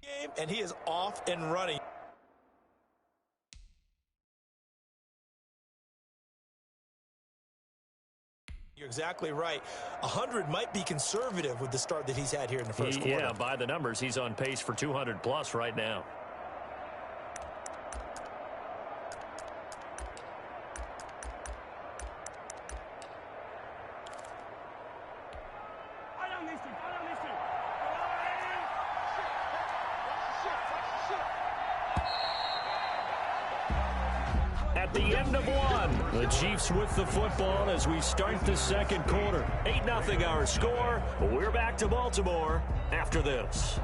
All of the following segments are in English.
game, and he is off and running. You're exactly right. 100 might be conservative with the start that he's had here in the first quarter. Yeah, by the numbers, he's on pace for 200+ right now. At the end of one, the Chiefs with the football as we start the second quarter. 8-0 our score. We're back to Baltimore after this.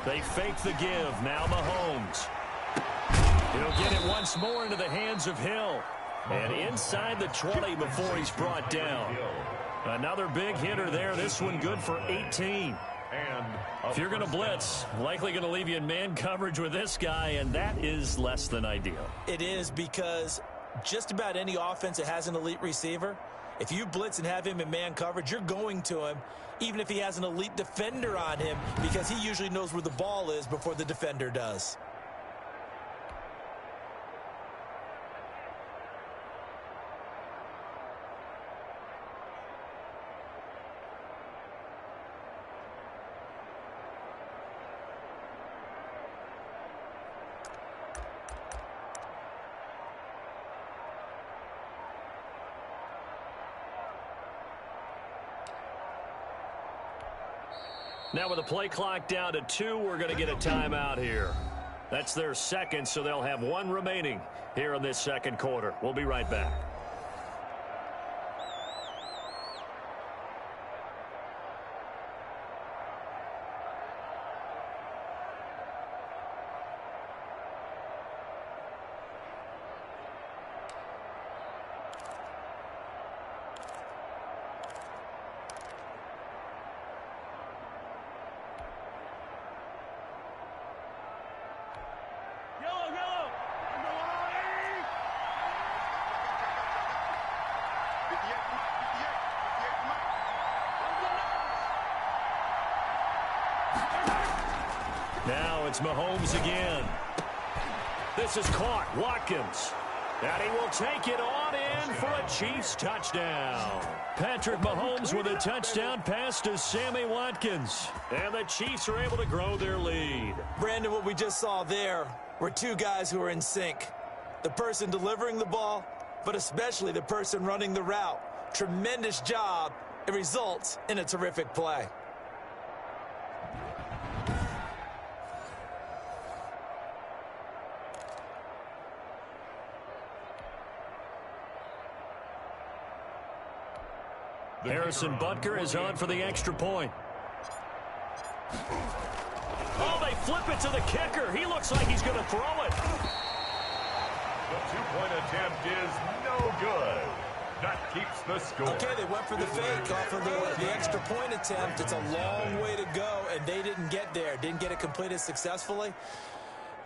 They fake the give. Now Mahomes. He'll get it once more into the hands of Hill. And inside the 20 before he's brought down. Another big hitter there. This one good for 18. If you're going to blitz, likely going to leave you in man coverage with this guy, and that is less than ideal. It is, because just about any offense that has an elite receiver, if you blitz and have him in man coverage, you're going to him, even if he has an elite defender on him, because he usually knows where the ball is before the defender does. Now with the play clock down to 2, we're going to get a timeout here. That's their second, so they'll have one remaining here in this second quarter. We'll be right back. Now it's Mahomes again. This is caught. Watkins. And he will take it on in for a Chiefs touchdown. Patrick Mahomes with a touchdown pass to Sammy Watkins. And the Chiefs are able to grow their lead. Brandon, what we just saw there were two guys who are in sync. The person delivering the ball, but especially the person running the route. Tremendous job. It results in a terrific play. Harrison Butker is on for the extra point. Oh, they flip it to the kicker. He looks like he's going to throw it. The two-point attempt is no good. That keeps the score. Okay, they went for the fake off of the extra point attempt. It's a long way to go, and they didn't get there. Didn't get it completed successfully.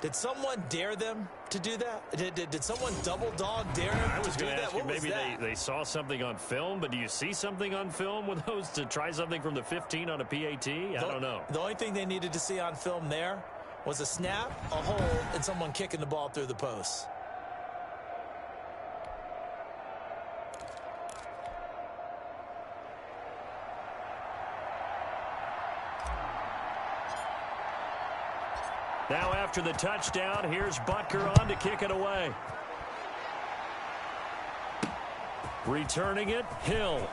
Did someone dare them to do that? Did someone double dog dare them to do that? I was going to ask you, maybe that? they saw something on film, but do you see something on film with those to try something from the 15 on a PAT? I don't know. The only thing they needed to see on film there was a snap, a hold, and someone kicking the ball through the post. Now after the touchdown, here's Butker on to kick it away. Returning it, Hill.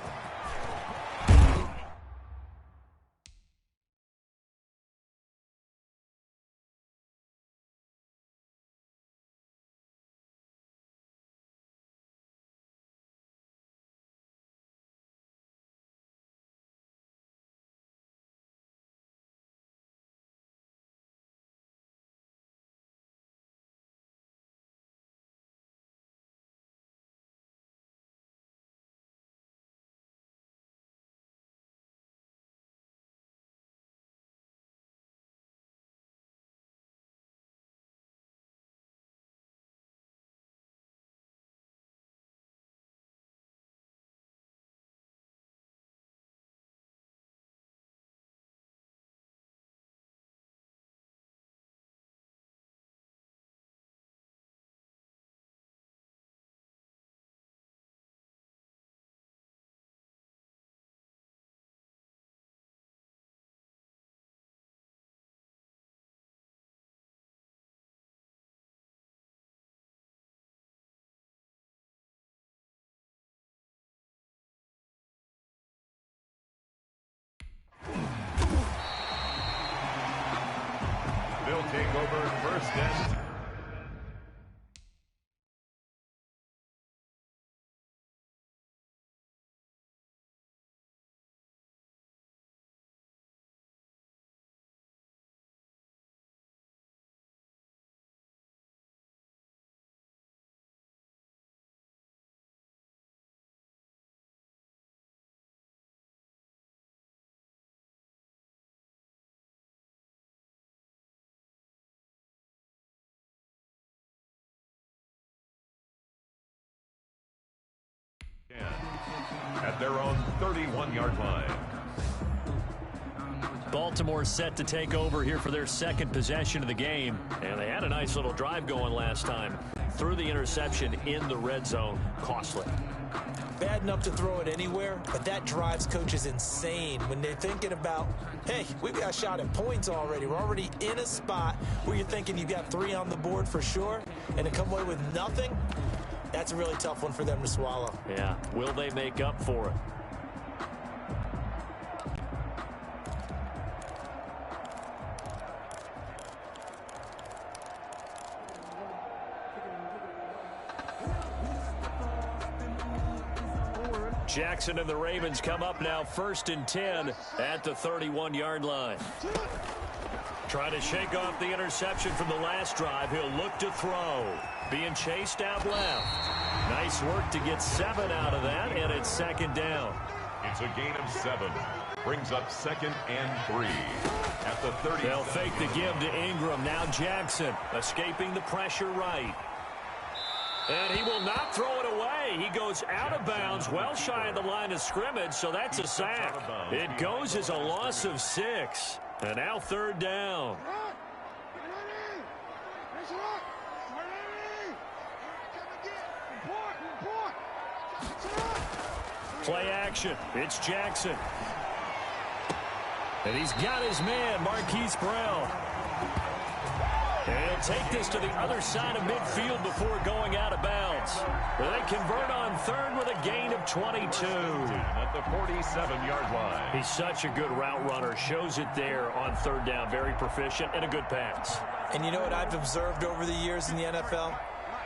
over first and... at their own 31-yard line. Baltimore set to take over here for their second possession of the game. And they had a nice little drive going last time. Threw the interception in the red zone. Costly. Bad enough to throw it anywhere, but that drives coaches insane when they're thinking about, hey, we've got a shot at points already. We're already in a spot where you're thinking you've got 3 on the board for sure, and to come away with nothing, that's a really tough one for them to swallow. Yeah. Will they make up for it? Jackson and the Ravens come up now 1st and 10 at the 31-yard line. Trying to shake off the interception from the last drive. He'll look to throw. Being chased out left. Nice work to get 7 out of that, and it's 2nd down. It's a gain of 7. Brings up 2nd and 3 at the 30. They'll fake the give to Ingram. Now Jackson escaping the pressure right. And he will not throw it away. He goes out of bounds, well shy of the line of scrimmage, so that's a sack. It goes as a loss of 6. And now 3rd down. Play action. It's Jackson. And he's got his man, Marquise Brown. And he'll take this to the other side of midfield before going out of bounds. They convert on 3rd with a gain of 22. At the 47-yard line. He's such a good route runner. Shows it there on 3rd down. Very proficient and a good pass. And you know what I've observed over the years in the NFL?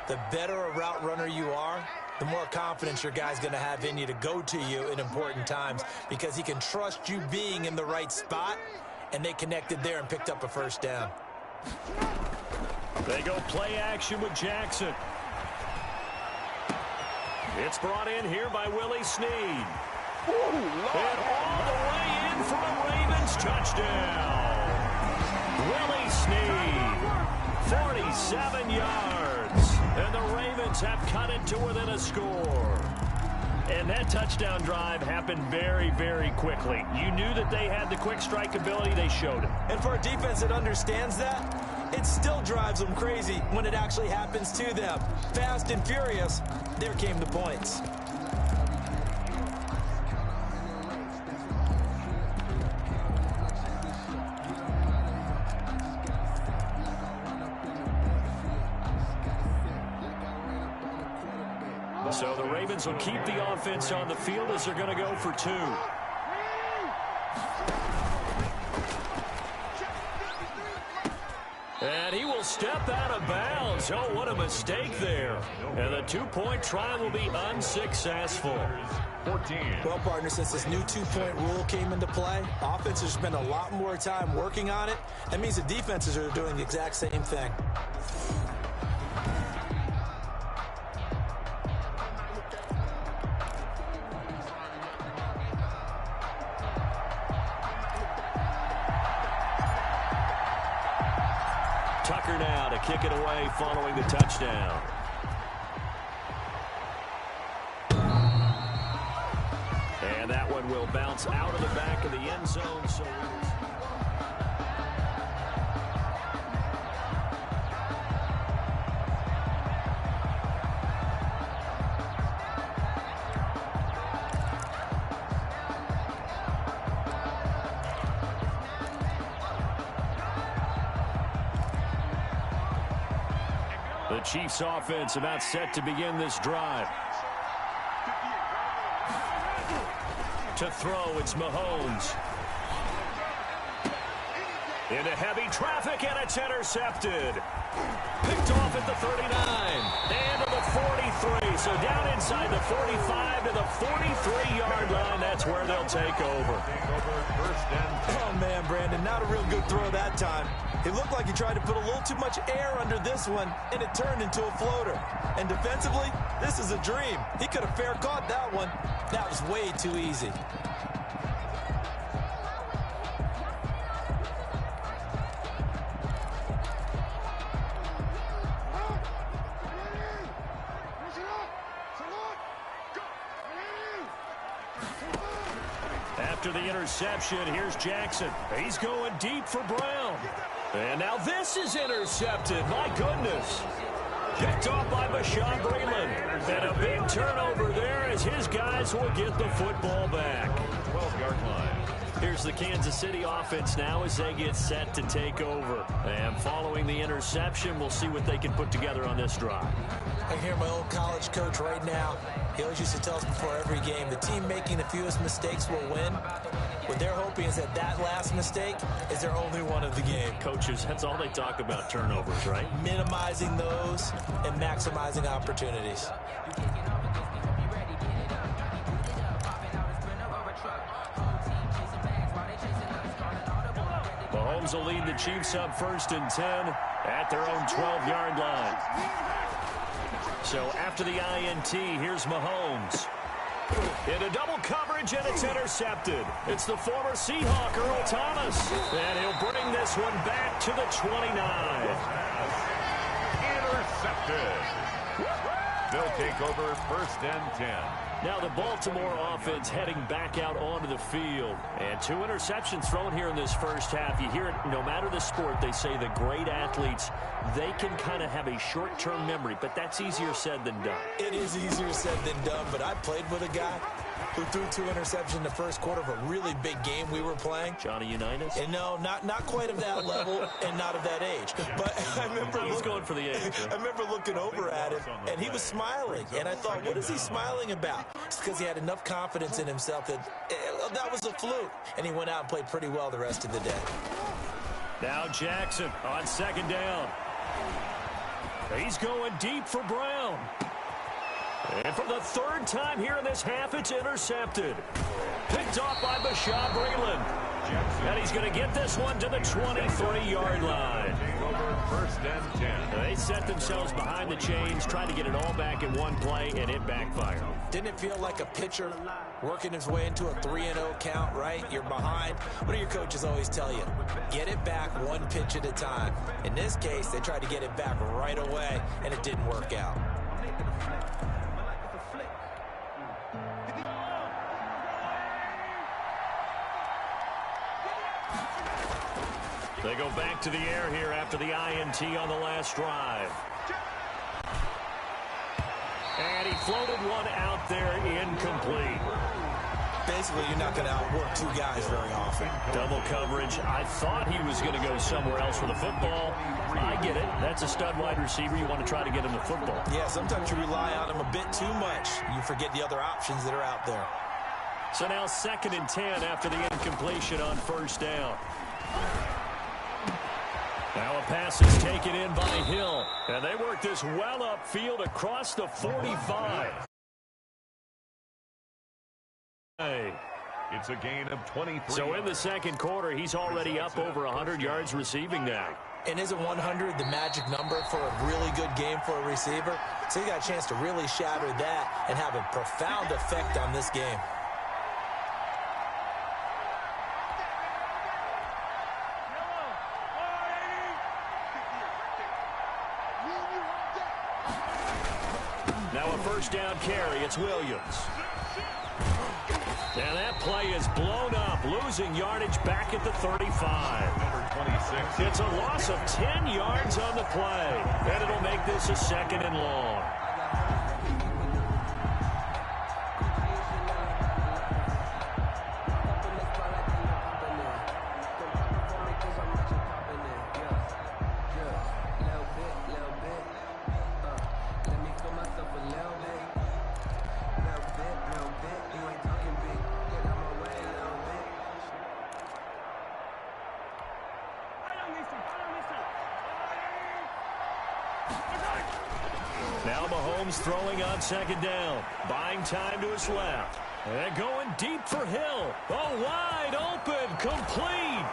The better a route runner you are, the more confidence your guy's going to have in you to go to you in important times because he can trust you being in the right spot, and they connected there and picked up a 1st down. They go play action with Jackson. It's brought in here by Willie Snead. And all the way in for a Ravens touchdown. Willie Snead, 47 yards. And the Ravens have cut it to within a score. And that touchdown drive happened very, very quickly. You knew that they had the quick strike ability. They showed it. And for a defense that understands that, it still drives them crazy when it actually happens to them. Fast and furious, there came the points. So the Ravens will keep the offense on the field as they're going to go for 2. And he will step out of bounds. Oh, what a mistake there. And the 2-point try will be unsuccessful. 14. Well, partner, since this new 2-point rule came into play, offenses spend a lot more time working on it. That means the defenses are doing the exact same thing. Tucker now to kick it away following the touchdown. And that one will bounce out of the back of the end zone. So the Chiefs offense about set to begin this drive. To throw, it's Mahomes. Into heavy traffic, and it's intercepted. Picked off at the 39 and to the 43. So down inside the 45 to the 43-yard line. That's where they'll take over. Oh, man, Brandon, not a real good throw that time. It looked like he tried to put a little too much air under this one, and it turned into a floater. And defensively, this is a dream. He could have fair caught that one. That was way too easy. After the interception, here's Jackson. He's going deep for Brown. And now this is intercepted. My goodness. Picked off by Bashaud Breeland. And a big turnover there as his guys will get the football back. 12-yard line. Here's the Kansas City offense now as they get set to take over. And following the interception, we'll see what they can put together on this drive. I hear my old college coach right now. He always used to tell us before every game, the team making the fewest mistakes will win. What they're hoping is that that last mistake is their only one of the game. Coaches, that's all they talk about, turnovers, right? Minimizing those and maximizing opportunities. Mahomes will lead the Chiefs up 1st and 10 at their own 12-yard line. So after the INT, here's Mahomes. Into double coverage, and it's intercepted. It's the former Seahawk, Earl Thomas. And he'll bring this one back to the 29. Intercepted. They'll take over 1st and 10. Now the Baltimore offense heading back out onto the field. And 2 interceptions thrown here in this first half. You hear it, no matter the sport, they say the great athletes, they can kind of have a short-term memory, but that's easier said than done. It is easier said than done, but I played with a guy who threw 2 interceptions in the first quarter of a really big game we were playing. Johnny Unitas? And no, not quite of that level and not of that age. But I remember He's going for the age. Huh? I remember looking over at him, and he was smiling. And I thought, what is he smiling about? It's because he had enough confidence in himself that that was a fluke. And he went out and played pretty well the rest of the day. Now Jackson on 2nd down. He's going deep for Brown. And for the 3rd time here in this half, it's intercepted. Picked off by Bashaud Breeland. And he's going to get this one to the 23-yard line. 1st and 10. They set themselves behind the chains, trying to get it all back in one play, and it backfired. Didn't it feel like a pitcher working his way into a 3-0 count, right? You're behind. What do your coaches always tell you? Get it back one pitch at a time. In this case, they tried to get it back right away, and it didn't work out. They go back to the air here after the INT on the last drive. And he floated one out there incomplete. Basically, you're not going to outwork 2 guys very often. Double coverage. I thought he was going to go somewhere else for the football. I get it. That's a stud wide receiver. You want to try to get him the football. Yeah, sometimes you rely on him a bit too much. You forget the other options that are out there. So now 2nd and 10 after the incompletion on 1st down. Now a pass is taken in by Hill. And they work this well upfield across the 45. It's a gain of 23. So in the 2nd quarter, he's already up over 100 yards receiving now. And isn't 100 the magic number for a really good game for a receiver? So he got a chance to really shatter that and have a profound effect on this game. Now a 1st down carry. It's Williams. And that play is blown up, losing yardage back at the 35. Number 26. It's a loss of 10 yards on the play, and it'll make this a 2nd and long. Now Mahomes throwing on second down. Buying time to his left. And going deep for Hill. Oh, wide open. Complete.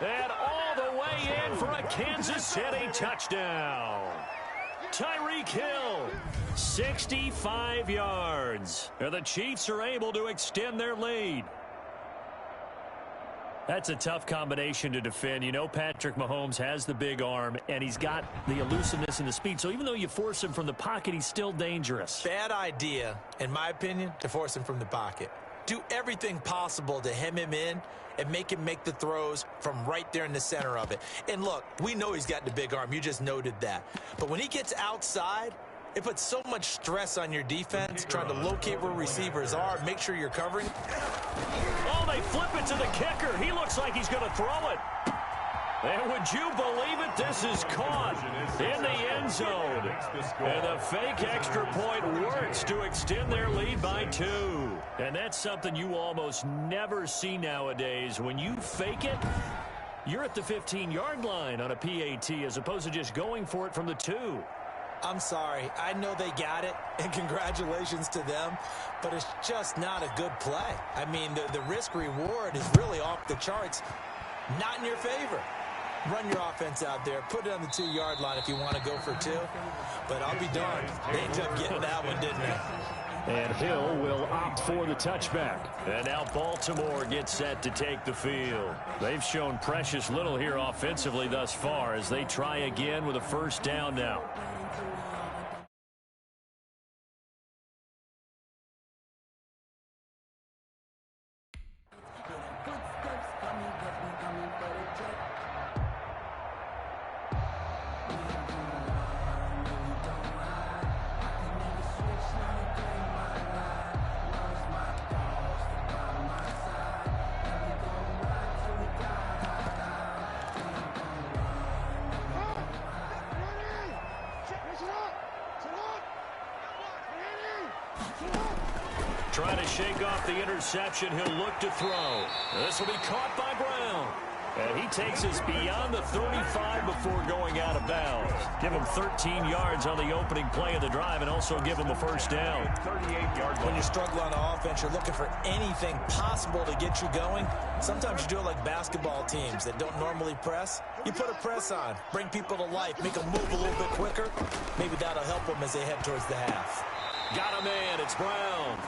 And all the way in for a Kansas City touchdown. Tyreek Hill, 65 yards. And the Chiefs are able to extend their lead. That's a tough combination to defend. You know Patrick Mahomes has the big arm, and he's got the elusiveness and the speed. So even though you force him from the pocket, he's still dangerous. Bad idea, in my opinion, to force him from the pocket. Do everything possible to hem him in and make him make the throws from right there in the center of it. And look, we know he's got the big arm. You just noted that. But when he gets outside, it puts so much stress on your defense, trying to locate where receivers are, make sure you're covering. Oh, they flip it to the kicker. He looks like he's going to throw it. And would you believe it? This is caught in the end zone. And the fake extra point works to extend their lead by 2. And that's something you almost never see nowadays. When you fake it, you're at the 15-yard line on a PAT as opposed to just going for it from the 2. I'm sorry. I know they got it, and congratulations to them, but it's just not a good play. I mean, the risk-reward is really off the charts, not in your favor. Run your offense out there. Put it on the 2-yard line if you want to go for 2. But I'll be darned. They ended up getting that one, didn't they? And Hill will opt for the touchback. And now Baltimore gets set to take the field. They've shown precious little here offensively thus far as they try again with a first down now. Trying to shake off the interception. He'll look to throw. This will be caught by Brown. And he takes us beyond the 35 before going out of bounds. Give him 13 yards on the opening play of the drive and also give him a first down. 38-yard. When you struggle on offense, you're looking for anything possible to get you going. Sometimes you do it like basketball teams that don't normally press. You put a press on, bring people to life, make them move a little bit quicker. Maybe that'll help them as they head towards the half. Got a man. It's Brown.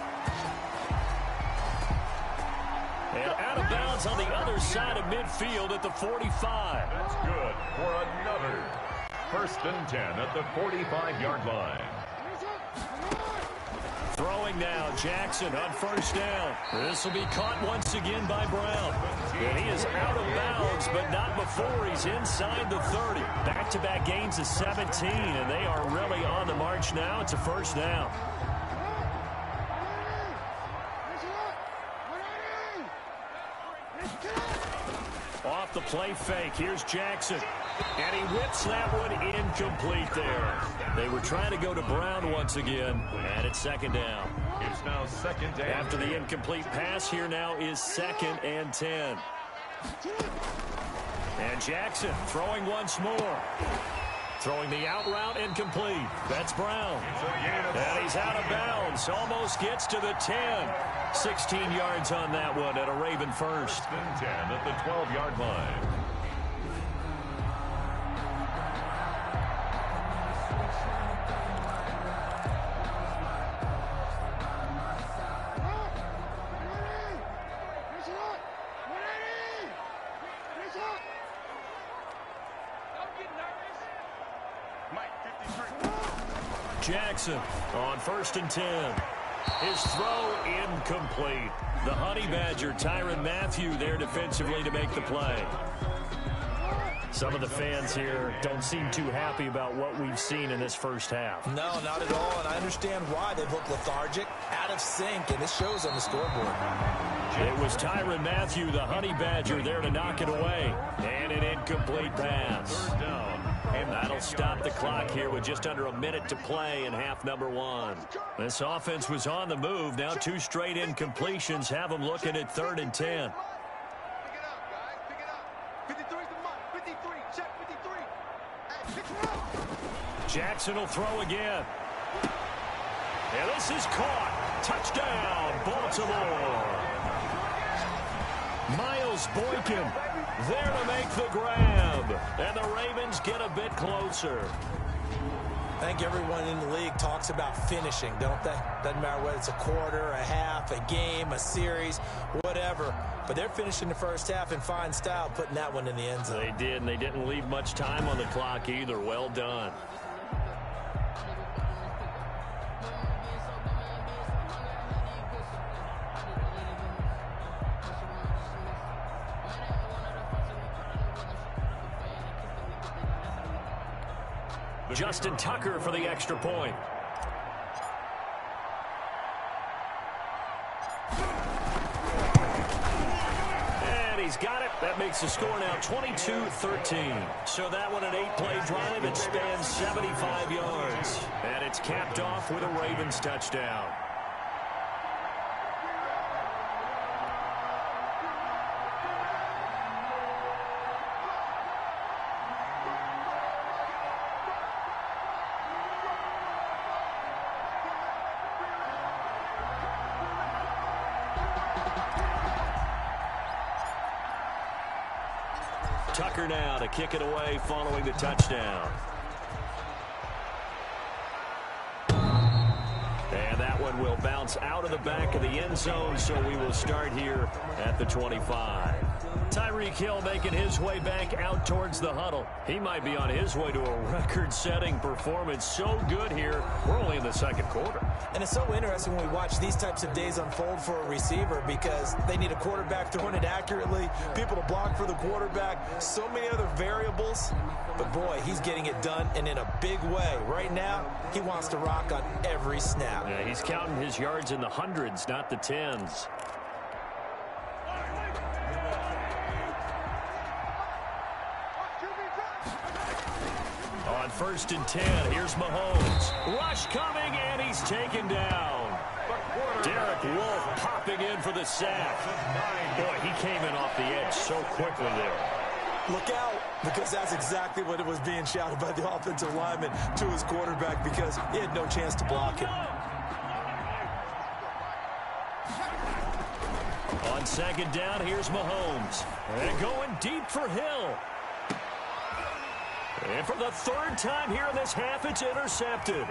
And out of bounds on the other side of midfield at the 45. That's good for another 1st and 10 at the 45-yard line. Throwing now, Jackson on first down. This will be caught once again by Brown. And he is out of bounds, but not before he's inside the 30. Back-to-back gains of 17, and they are really on the march now. It's a first down. Off the play fake. Here's Jackson. And he whips that one incomplete there. They were trying to go to Brown once again. And it's second down. It's now second down. After the incomplete pass, here now is 2nd and 10. And Jackson throwing once more. Throwing the out route incomplete. That's Brown. And he's out of bounds. Almost gets to the 10. 16 yards on that one at a Raven first. 1st and 10 at the 12-yard line. Jackson on 1st and 10. His throw incomplete. The Honey Badger, Tyrann Mathieu, there defensively to make the play. Some of the fans here don't seem too happy about what we've seen in this first half. No, not at all, and I understand why. They've looked lethargic, out of sync, and this shows on the scoreboard. It was Tyrann Mathieu, the Honey Badger, there to knock it away. And an incomplete pass. And that'll stop the clock here with just under a minute to play in half number 1. This offense was on the move. Now 2 straight incompletions have them looking at 3rd and 10. Pick it up, guys. Pick it up. 53's the mark. 53. Check 53. Hey, pick it up. Jackson will throw again. And this is caught. Touchdown, Baltimore. Miles Boykin there to make the grab. And the Ravens get a bit closer. I think everyone in the league talks about finishing, don't they? Doesn't matter whether it's a quarter, a half, a game, a series, whatever. But they're finishing the first half in fine style, putting that one in the end zone. They did, and they didn't leave much time on the clock either. Well done. Justin Tucker for the extra point. And he's got it. That makes the score now 22-13. So that one an 8-play drive. It spans 75 yards. And it's capped off with a Ravens touchdown. Tucker now to kick it away following the touchdown. And that one will bounce out of the back of the end zone, so we will start here at the 25. Tyreek Hill making his way back out towards the huddle. He might be on his way to a record-setting performance. So good here. We're only in the second quarter. And it's so interesting when we watch these types of days unfold for a receiver because they need a quarterback throwing it accurately, people to block for the quarterback, so many other variables. But, boy, he's getting it done and in a big way. Right now, he wants to rock on every snap. Yeah, he's counting his yards in the hundreds, not the tens. On 1st and 10, here's Mahomes. Rush coming, and he's taken down. Derek Wolfe popping in for the sack. Boy, he came in off the edge so quickly there. Look out, because that's exactly what it was being shouted by the offensive lineman to his quarterback because he had no chance to block him. On 2nd down, here's Mahomes. And going deep for Hill. And for the 3rd time here in this half, it's intercepted.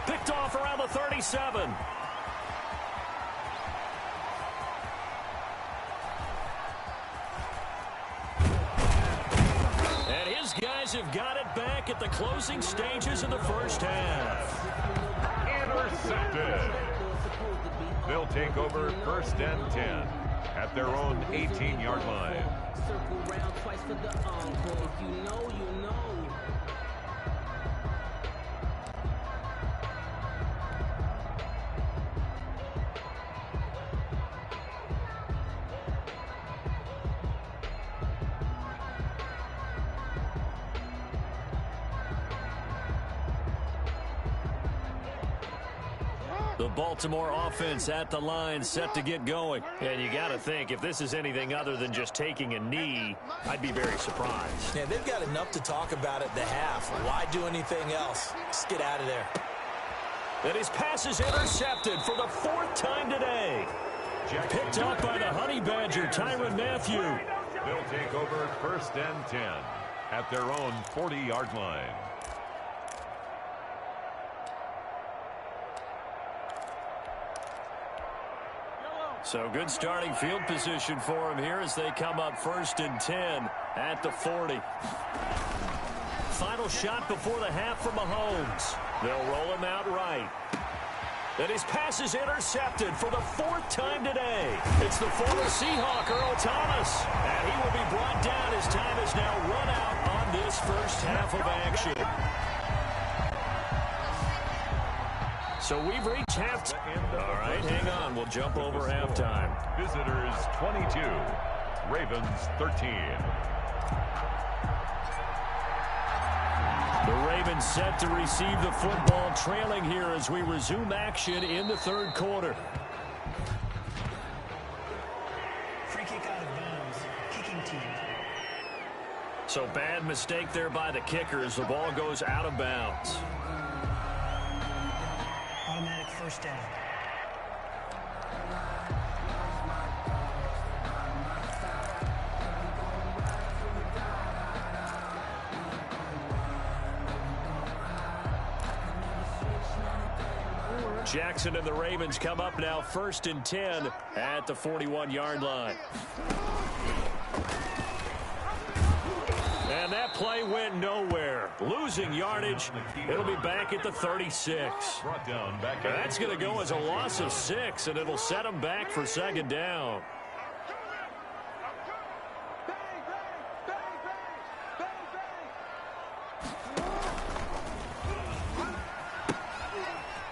Picked off around the 37. And his guys have got it back at the closing stages of the first half. Intercepted. They'll take over 1st and 10 at their own 18-yard line. Circle round twice for the encore. You know. The Baltimore offense at the line, set to get going. And you got to think, if this is anything other than just taking a knee, I'd be very surprised. Yeah, they've got enough to talk about at the half. Why do anything else? Just get out of there. And his pass is intercepted for the 4th time today. Picked up by the Honey Badger, Tyrann Mathieu. They'll take over 1st and 10 at their own 40-yard line. So good starting field position for him here as they come up 1st and 10 at the 40. Final shot before the half for Mahomes. They'll roll him out right. And his pass is intercepted for the 4th time today. It's the former Seahawk, Earl Thomas. And he will be brought down. His time is now run out on this first half of action. So we've reached halftime. All right, hang on. We'll jump over halftime. Visitors 22, Ravens 13. The Ravens set to receive the football, trailing here as we resume action in the 3rd quarter. Free kick out of bounds. Kicking team. So bad mistake there by the kickers. The ball goes out of bounds. Automatic first down. Jackson and the Ravens come up now 1st and 10 at the 41-yard line. And that play went nowhere. Losing yardage. It'll be back at the 36. That's going to go as a loss of 6, and it'll set them back for 2nd down.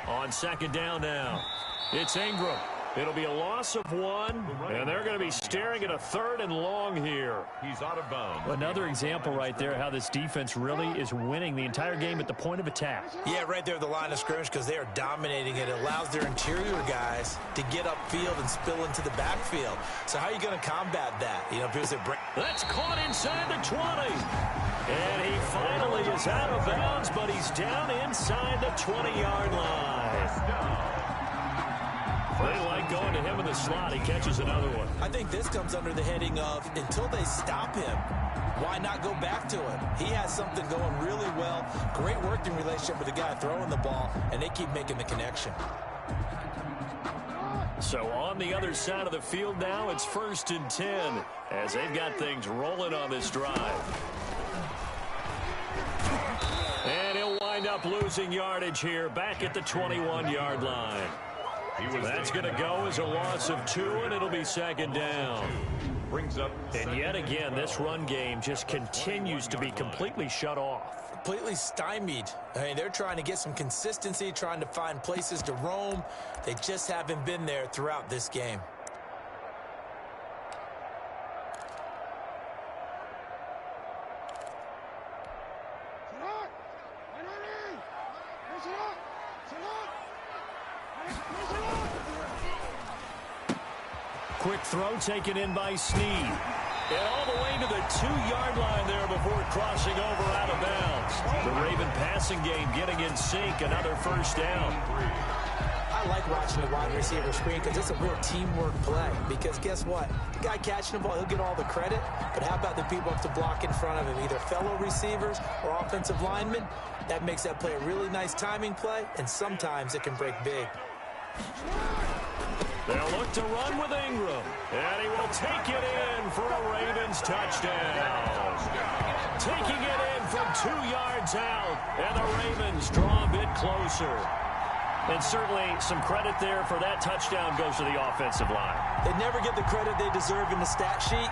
On 2nd down now, it's Ingram. It'll be a loss of 1, and they're going to be staring at a 3rd and long here. He's out of bounds. Well, another example right there how this defense really is winning the entire game at the point of attack. Yeah, right there at the line of scrimmage because they are dominating it. It allows their interior guys to get upfield and spill into the backfield. So how are you going to combat that? You know, because that's caught inside the 20. And he finally is out of bounds, but he's down inside the 20-yard line. They like going to him in the slot. He catches another one. I think this comes under the heading of until they stop him, why not go back to him? He has something going really well. Great working relationship with the guy throwing the ball, and they keep making the connection. So on the other side of the field now, it's 1st and 10 as they've got things rolling on this drive. And he'll wind up losing yardage here back at the 21-yard line. That's going to go as a loss of 2, and it'll be 2nd down. And yet again, this run game just continues to be completely shut off. Completely stymied. I mean, they're trying to get some consistency, trying to find places to roam. They just haven't been there throughout this game. Quick throw taken in by Snead. And all the way to the 2-yard line there before crossing over out of bounds. The Raven passing game getting in sync. Another 1st down. I like watching the wide receiver screen because it's a real teamwork play. Because guess what? The guy catching the ball, he'll get all the credit. But how about the people up to block in front of him, either fellow receivers or offensive linemen? That makes that play a really nice timing play, and sometimes it can break big. They'll look to run with Ingram, and he will take it in for a Ravens touchdown. Taking it in from 2 yards out, and the Ravens draw a bit closer. And certainly some credit there for that touchdown goes to the offensive line. They never get the credit they deserve in the stat sheet,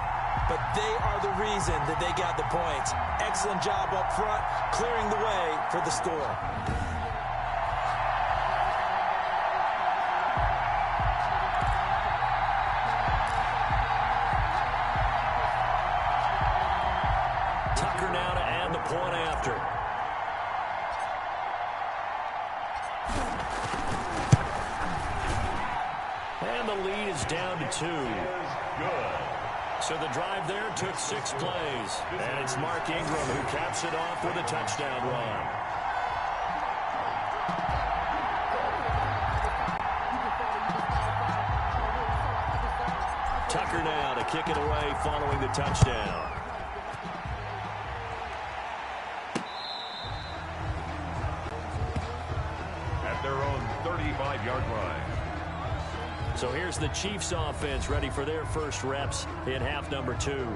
but they are the reason that they got the points. Excellent job up front, clearing the way for the score. Point after. And the lead is down to 2. So the drive there took 6 plays. And it's Mark Ingram who caps it off with a touchdown run. Tucker now to kick it away following the touchdown. Their own 35-yard line. So here's the Chiefs offense ready for their first reps in half number 2.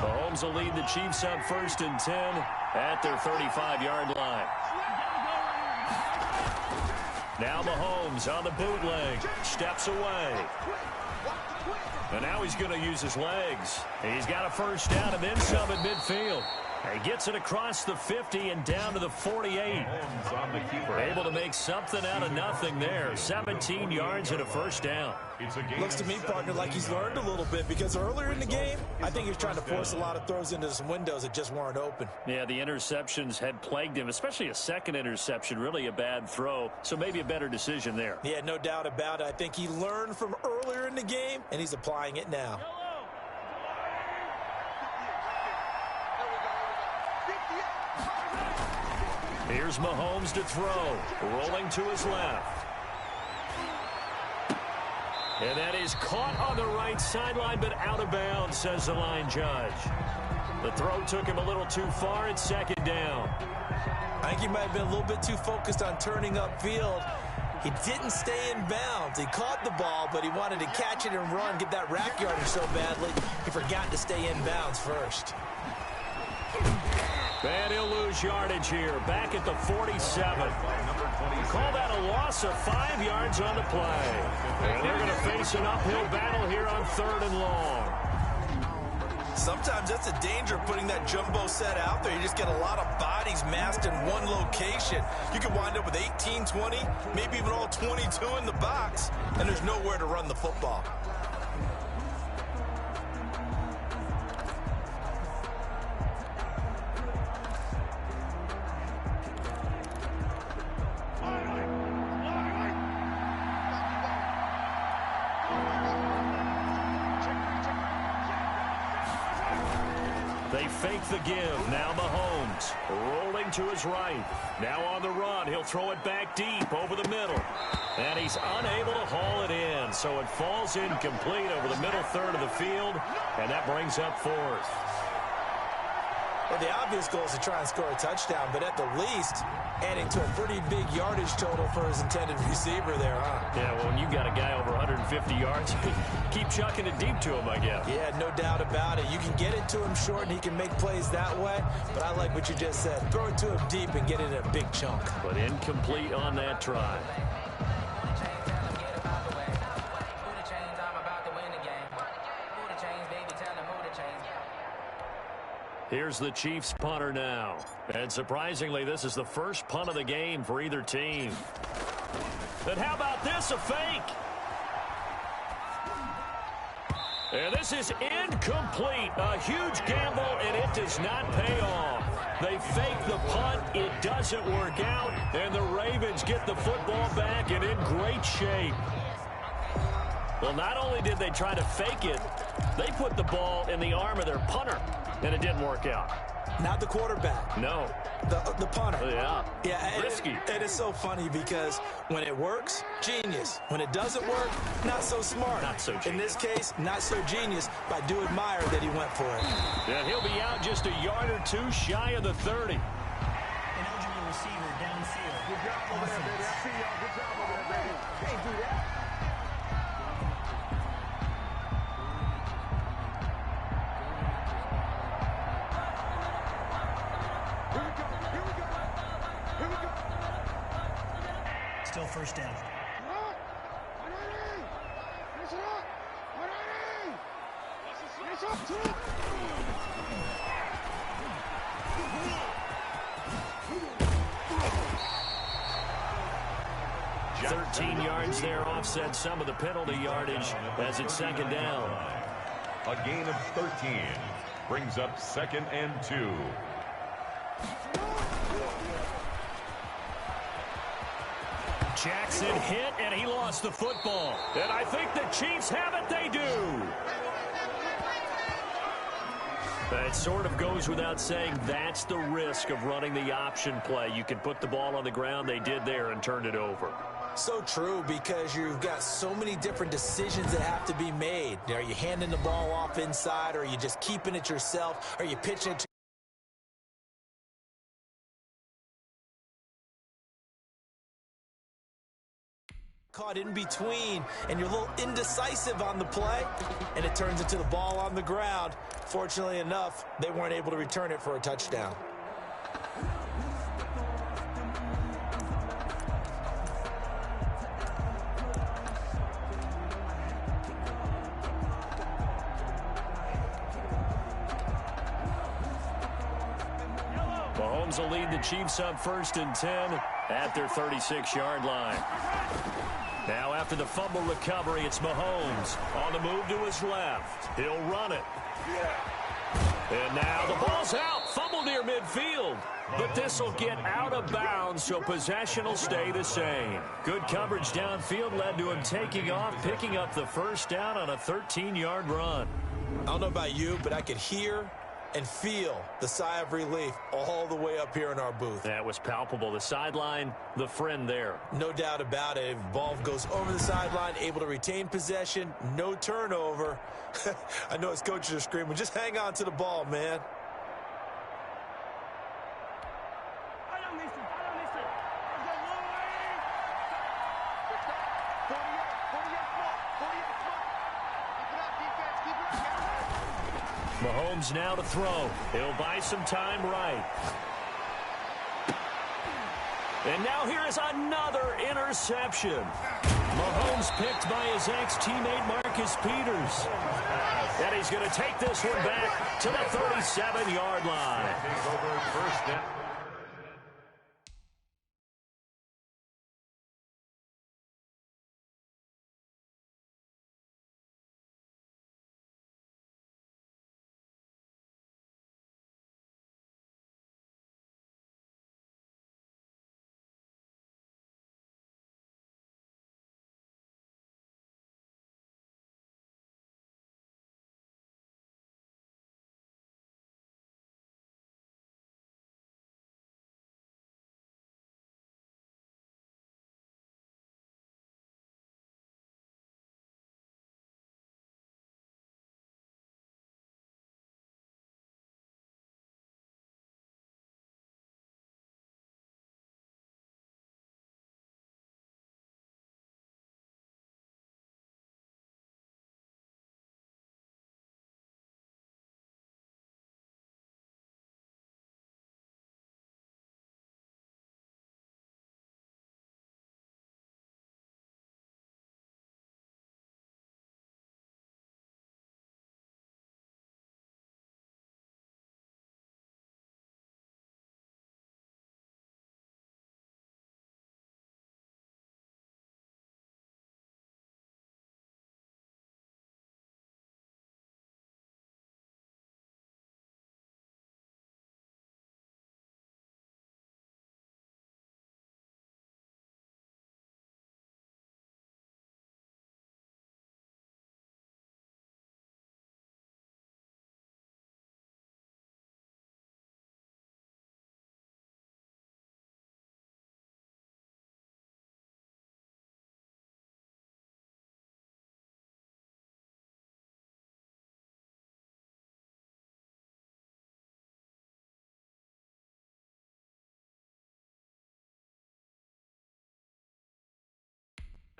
Mahomes will lead the Chiefs up 1st and 10 at their 35-yard line. Now Mahomes on the bootleg, steps away. And now he's going to use his legs. He's got a 1st down and then some at midfield. He gets it across the 50 and down to the 48. On the keeper. Able to make something out of nothing there. 17 yards and a first down. Looks to me, partner, like he's learned a little bit, because earlier in the game, I think he was trying to force a lot of throws into some windows that just weren't open. Yeah, the interceptions had plagued him, especially a second interception, really a bad throw, so maybe a better decision there. Yeah, no doubt about it. I think he learned from earlier in the game, and he's applying it now. Here's Mahomes to throw, rolling to his left. And that is caught on the right sideline, but out of bounds, says the line judge. The throw took him a little too far. It's second down. I think he might have been a little bit too focused on turning upfield. He didn't stay in bounds. He caught the ball, but he wanted to catch it and run, get that rack yardage so badly, he forgot to stay in bounds first. And he'll lose yardage here, back at the 47. Call that a loss of 5 yards on the play. And they're going to face an uphill battle here on 3rd and long. Sometimes that's the danger of putting that jumbo set out there. You just get a lot of bodies massed in one location. You can wind up with 18, 20, maybe even all 22 in the box, and there's nowhere to run the football. They fake the give. Now Mahomes rolling to his right. Now on the run. He'll throw it back deep over the middle. And he's unable to haul it in. So it falls incomplete over the middle third of the field. And that brings up 4th. Well, the obvious goal is to try and score a touchdown, but at the least, adding to a pretty big yardage total for his intended receiver there, huh? Yeah, well, when you got a guy over 150 yards, keep chucking it deep to him, I guess. Yeah, no doubt about it. You can get it to him short, and he can make plays that way, but I like what you just said. Throw it to him deep and get it in a big chunk. But incomplete on that try. Here's the Chiefs punter now. And surprisingly, this is the first punt of the game for either team. And how about this, a fake? And this is incomplete. A huge gamble, and it does not pay off. They fake the punt. It doesn't work out. And the Ravens get the football back and in great shape. Well, not only did they try to fake it, they put the ball in the arm of their punter, and it didn't work out. Not the quarterback. No. The punter. Yeah. Yeah. Risky. It is so funny because when it works, genius. When it doesn't work, not so smart. Not so genius. In this case, not so genius, but I do admire that he went for it. And he'll be out just a yard or two shy of the 30. An eligible receiver downfield. Good job over there, baby. I see y'all. Good job over there, baby. Can't do that. Still first down. $13 yards there, offset some of the penalty yardage as it's second down. A gain of 13 brings up 2nd and 2. Jackson hit, and he lost the football. And I think the Chiefs have it. They do. It sort of goes without saying that's the risk of running the option play. You can put the ball on the ground. They did there and turned it over. So true, because you've got so many different decisions that have to be made. Are you handing the ball off inside, or are you just keeping it yourself? Are you pitching it to caught in between, and you're a little indecisive on the play, and it turns into the ball on the ground. Fortunately enough, they weren't able to return it for a touchdown. Rams will lead the Chiefs up 1st and 10 at their 36-yard line. Now after the fumble recovery, it's Mahomes on the move to his left. He'll run it. And now the ball's out. Fumble near midfield. But this will get out of bounds, so possession will stay the same. Good coverage downfield led to him taking off, picking up the first down on a 13-yard run. I don't know about you, but I could hear and feel the sigh of relief all the way up here in our booth. That was palpable. The sideline, the friend there. No doubt about it. If the ball goes over the sideline, able to retain possession, no turnover. I know his coaches are screaming, just hang on to the ball, man. Mahomes now to throw. He'll buy some time right. And now here is another interception. Mahomes picked by his ex-teammate Marcus Peters. And he's going to take this one back to the 37-yard line. First down.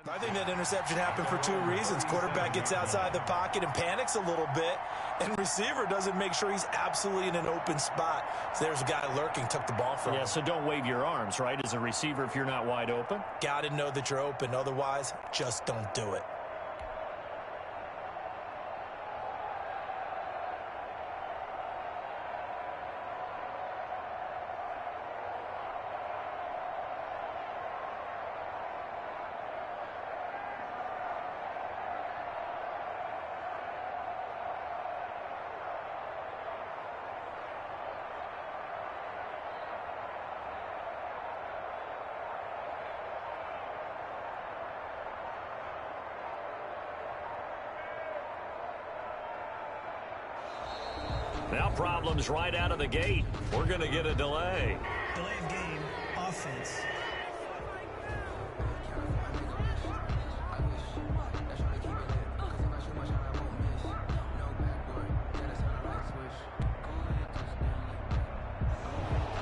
I think that interception happened for two reasons. Quarterback gets outside the pocket and panics a little bit, and receiver doesn't make sure he's absolutely in an open spot. So there's a guy lurking, took the ball from him. Yeah, so don't wave your arms, right, as a receiver if you're not wide open. Got to know that you're open. Otherwise, just don't do it. Now problems right out of the gate. We're going to get a delay. Delay of game, offense.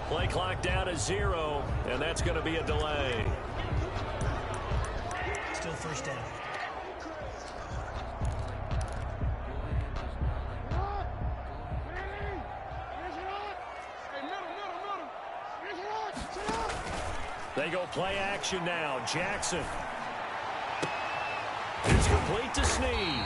Play clock down to 0, and that's going to be a delay. Still first down. They go play action now. Jackson. It's complete to Snead.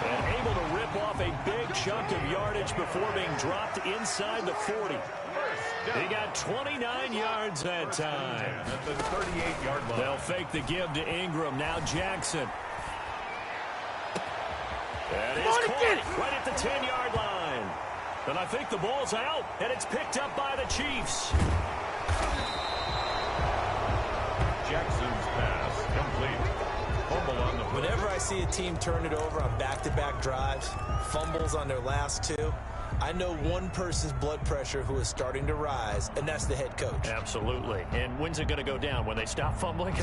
And able to rip off a big chunk of yardage before being dropped inside the 40. First down. He got 29 yards that time. At the 38-yard line. They'll fake the give to Ingram. Now Jackson. That is caught right at the 10-yard line. And I think the ball's out, and it's picked up by the Chiefs. Jackson's pass complete. Fumble on the play. Whenever I see a team turn it over on back-to-back drives, fumbles on their last two, I know one person's blood pressure who is starting to rise, and that's the head coach. Absolutely. And when's it going to go down? When they stop fumbling?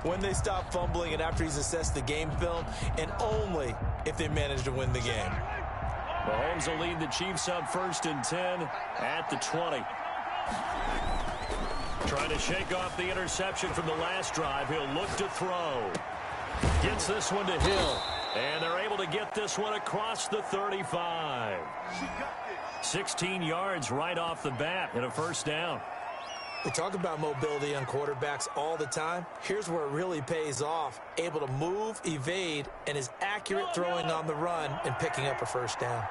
When they stop fumbling and after he's assessed the game film, and only if they manage to win the game. Mahomes will lead the Chiefs up 1st and 10 at the 20. Trying to shake off the interception from the last drive. He'll look to throw. Gets this one to Hill. And they're able to get this one across the 35. 16 yards right off the bat and a first down. We talk about mobility on quarterbacks all the time. Here's where it really pays off. Able to move, evade, and is accurate throwing on the run and picking up a first down.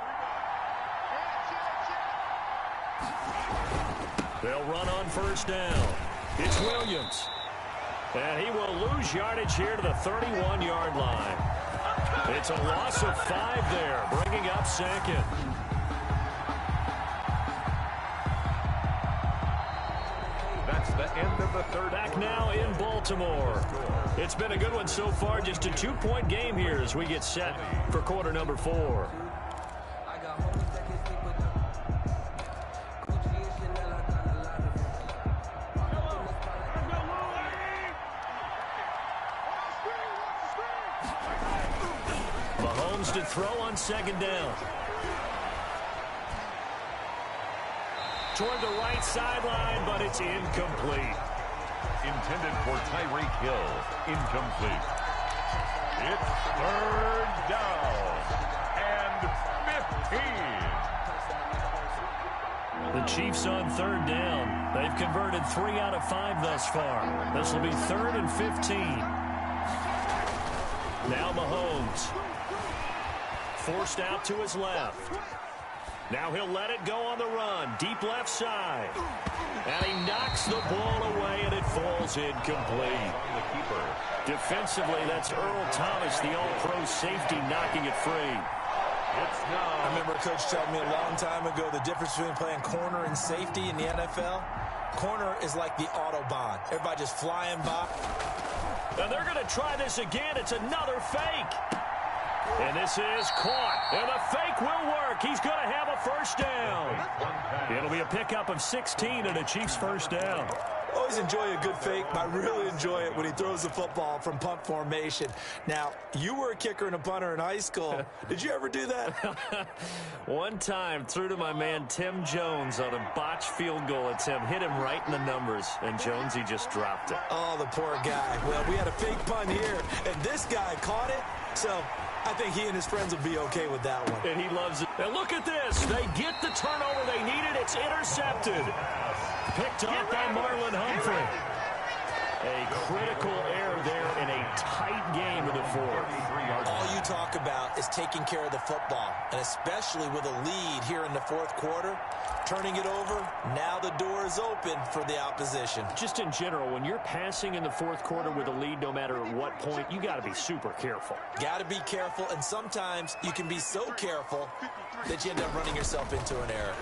They'll run on first down. It's Williams. And he will lose yardage here to the 31-yard line. It's a loss of 5 there, bringing up second. That's the end of the third. Back now in Baltimore. It's been a good one so far. Just a 2-point game here as we get set for quarter number 4. Mahomes to throw on second down. Toward the right sideline, but it's incomplete. Intended for Tyreek Hill. Incomplete. It's 3rd down and 15. The Chiefs on 3rd down. They've converted 3 out of 5 thus far. This will be 3rd and 15. Now Mahomes. Forced out to his left. Now he'll let it go on the run. Deep left side. And he knocks the ball away, and it falls incomplete. Defensively, that's Earl Thomas, the all-pro safety, knocking it free. I remember a coach telling me a long time ago the difference between playing corner and safety in the NFL. Corner is like the Autobahn. Everybody just flying by. And they're going to try this again. It's another fake. And this is caught. And the fake will work. He's going to have a first down. It'll be a pickup of 16 and a Chiefs first down. Always enjoy a good fake, but I really enjoy it when he throws the football from punt formation. Now, you were a kicker and a punter in high school. Did you ever do that? One time, threw to my man Tim Jones on a botched field goal attempt. Hit him right in the numbers, and Jones, he just dropped it. Oh, the poor guy. Well, we had a fake punt here, and this guy caught it, so I think he and his friends will be okay with that one. And he loves it. And look at this. They get the turnover they needed. It's intercepted. Picked up by Marlon Humphrey. A critical error there in a tight game in the 4th. All you talk about is taking care of the football, and especially with a lead here in the 4th quarter, turning it over, now the door is open for the opposition. Just in general, when you're passing in the 4th quarter with a lead, no matter at what point, you got to be super careful. Got to be careful, and sometimes you can be so careful that you end up running yourself into an error.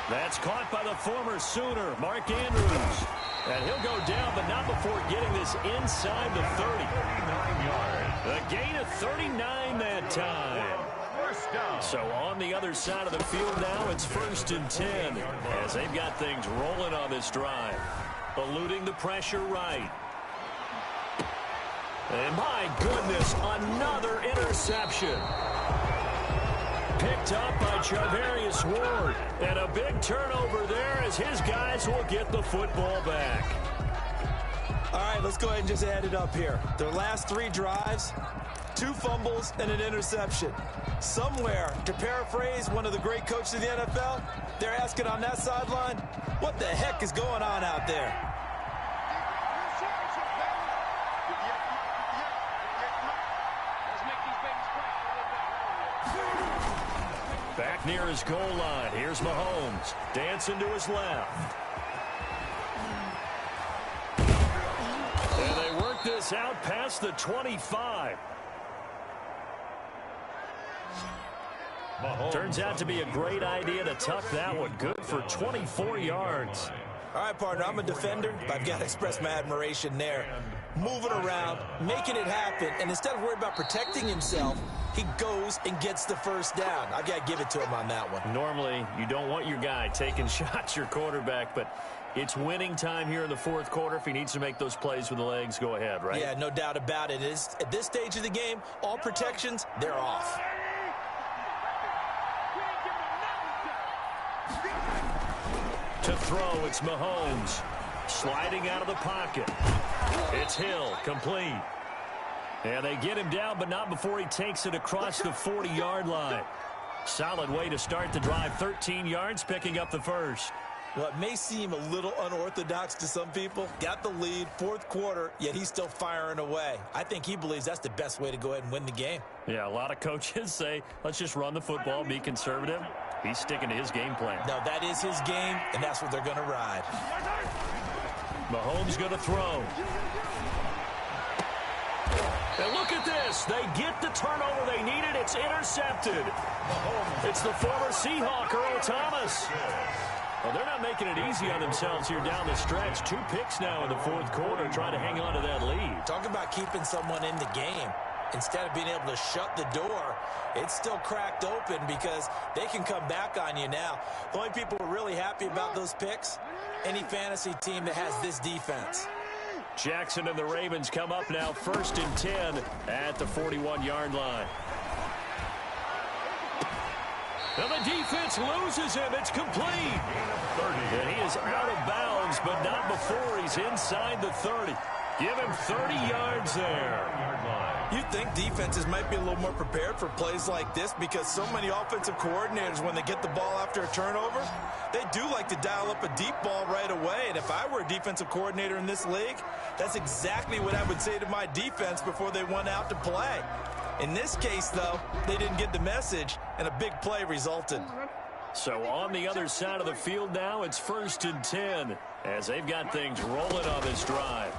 That's caught by the former Sooner, Mark Andrews. And he'll go down, but not before getting this inside the 30. A gain of 39 that time. So on the other side of the field now, it's 1st and 10 as they've got things rolling on this drive. Eluding the pressure right. And my goodness, another interception. Picked up by Charvarius Ward. And a big turnover there as his guys will get the football back. All right, let's go ahead and just add it up here. Their last 3 drives, 2 fumbles and an interception. Somewhere, to paraphrase one of the great coaches of the NFL, they're asking on that sideline, what the heck is going on out there? Back near his goal line. Here's Mahomes. Dancing to his left. And they work this out past the 25. Turns out to be a great idea to tuck that one. Good for 24 yards. All right, partner, I'm a defender, but I've got to express my admiration there. Moving around, making it happen, and instead of worrying about protecting himself, he goes and gets the first down. I've got to give it to him on that one. Normally, you don't want your guy taking shots, your quarterback, but it's winning time here in the fourth quarter. If he needs to make those plays with the legs, go ahead, right? Yeah, no doubt about it. At this stage of the game, all protections, they're off. To throw, it's Mahomes. Sliding out of the pocket. It's Hill, complete. And they get him down, but not before he takes it across the 40-yard line. Solid way to start the drive. 13 yards, picking up the first. Well, it may seem a little unorthodox to some people. Got the lead, fourth quarter, yet he's still firing away. I think he believes that's the best way to go ahead and win the game. Yeah, a lot of coaches say, let's just run the football, be conservative. He's sticking to his game plan. No, that is his game, and that's what they're going to ride. Mahomes going to throw. And look at this. They get the turnover they needed. It's intercepted. It's the former Seahawk, Earl Thomas. Well, they're not making it easy on themselves here down the stretch. 2 picks now in the fourth quarter, trying to hang on to that lead. Talk about keeping someone in the game. Instead of being able to shut the door, it's still cracked open because they can come back on you now. The only people who are really happy about those picks, any fantasy team that has this defense. Jackson and the Ravens come up now 1st and 10 at the 41-yard line. And the defense loses him. It's complete. And he is out of bounds, but not before he's inside the 30. Give him 30 yards there. You'd think defenses might be a little more prepared for plays like this because so many offensive coordinators, when they get the ball after a turnover, they do like to dial up a deep ball right away. And if I were a defensive coordinator in this league, that's exactly what I would say to my defense before they went out to play. In this case, though, they didn't get the message, and a big play resulted. So on the other side of the field now, it's 1st and 10 as they've got things rolling on this drive.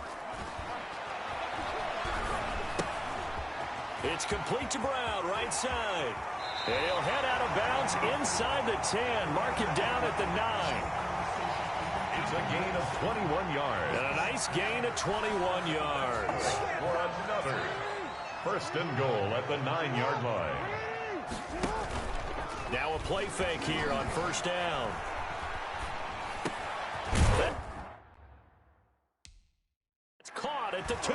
It's complete to Brown, right side. And he'll head out of bounds inside the 10. Mark him down at the 9. It's a gain of 21 yards. And a nice gain of 21 yards. For another 1st and goal at the 9-yard line. Now a play fake here on 1st down. It's caught at the 2.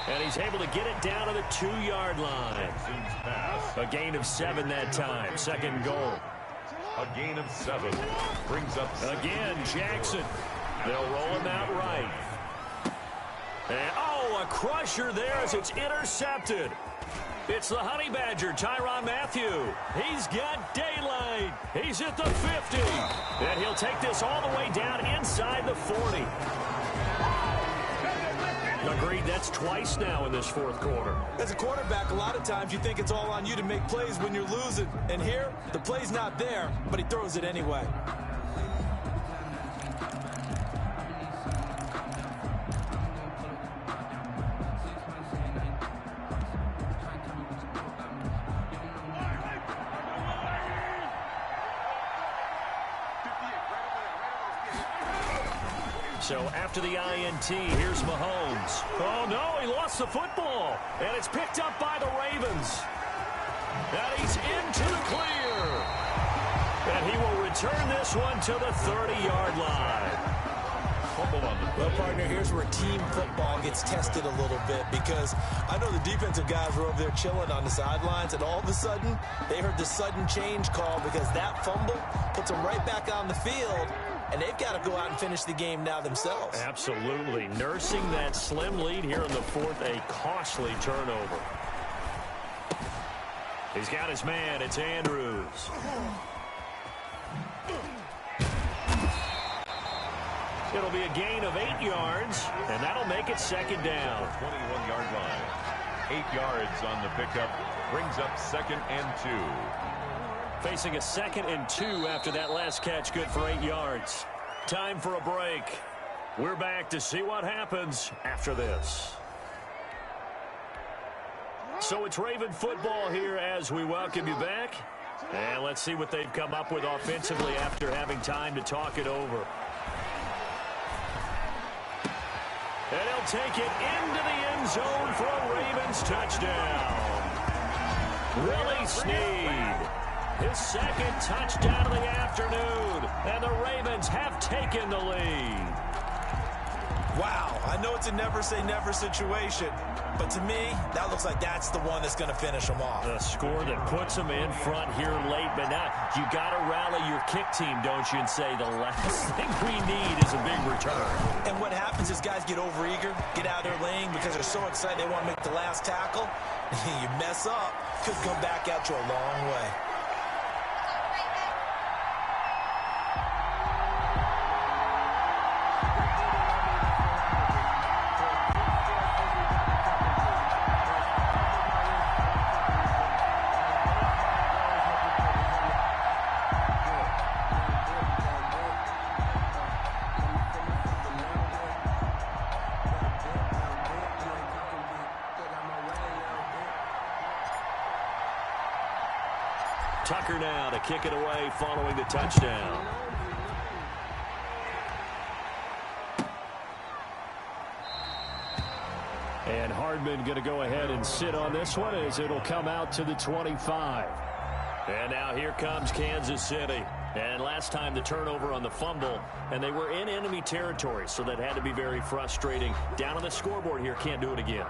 And he's able to get it down to the 2-yard line. A gain of 7 that time. 2nd and goal. A gain of 7. Brings up 7. Again, Jackson. They'll roll him out right. And, oh, a crusher there as it's intercepted. It's the Honey Badger, Tyrann Mathieu. He's got daylight. He's at the 50. And he'll take this all the way down inside the 40. Agreed, that's twice now in this fourth quarter. As a quarterback, a lot of times you think it's all on you to make plays when you're losing. And here, the play's not there, but he throws it anyway. So after the INT, here's Mahomes. Oh, no, he lost the football. And it's picked up by the Ravens. And he's into the clear. And he will return this one to the 30-yard line. Well, partner, here's where team football gets tested a little bit because I know the defensive guys were over there chilling on the sidelines, and all of a sudden, they heard the sudden change call because that fumble puts them right back on the field. And they've got to go out and finish the game now themselves. Absolutely. Nursing that slim lead here in the fourth, a costly turnover. He's got his man. It's Andrews. It'll be a gain of 8 yards, and that'll make it 2nd down. 21-yard line. 8 yards on the pickup. Brings up 2nd and 2. Facing a 2nd and 2 after that last catch, good for 8 yards. Time for a break. We're back to see what happens after this. So it's Raven football here as we welcome you back. And let's see what they've come up with offensively after having time to talk it over. And he'll take it into the end zone for a Ravens touchdown. Willie Snead, his 2nd touchdown of the afternoon. And the Ravens have taken the lead. Wow, I know it's a never-say-never situation, but to me, that looks like that's the one that's going to finish them off. A score that puts them in front here late, but now you got to rally your kick team, don't you, and say the last thing we need is a big return. And what happens is guys get overeager, get out of their lane because they're so excited they want to make the last tackle. You mess up, could come back at you a long way. Tucker now to kick it away following the touchdown. And Hardman going to go ahead and sit on this one as it'll come out to the 25. And now here comes Kansas City. And last time the turnover on the fumble, and they were in enemy territory, so that had to be very frustrating. Down on the scoreboard here, can't do it again.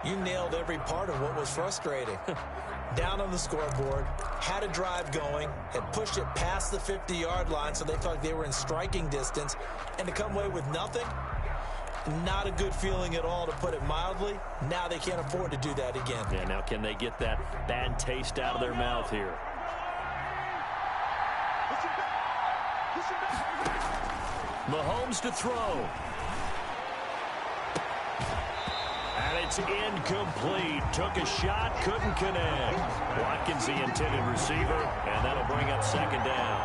You nailed every part of what was frustrating. Down on the scoreboard, had a drive going, had pushed it past the 50-yard line so they thought they were in striking distance, and to come away with nothing, not a good feeling at all, to put it mildly. Now they can't afford to do that again. Yeah, now can they get that bad taste out of their mouth here? Mahomes to throw. And it's incomplete. Took a shot, couldn't connect. Watkins the intended receiver, and that'll bring up 2nd down.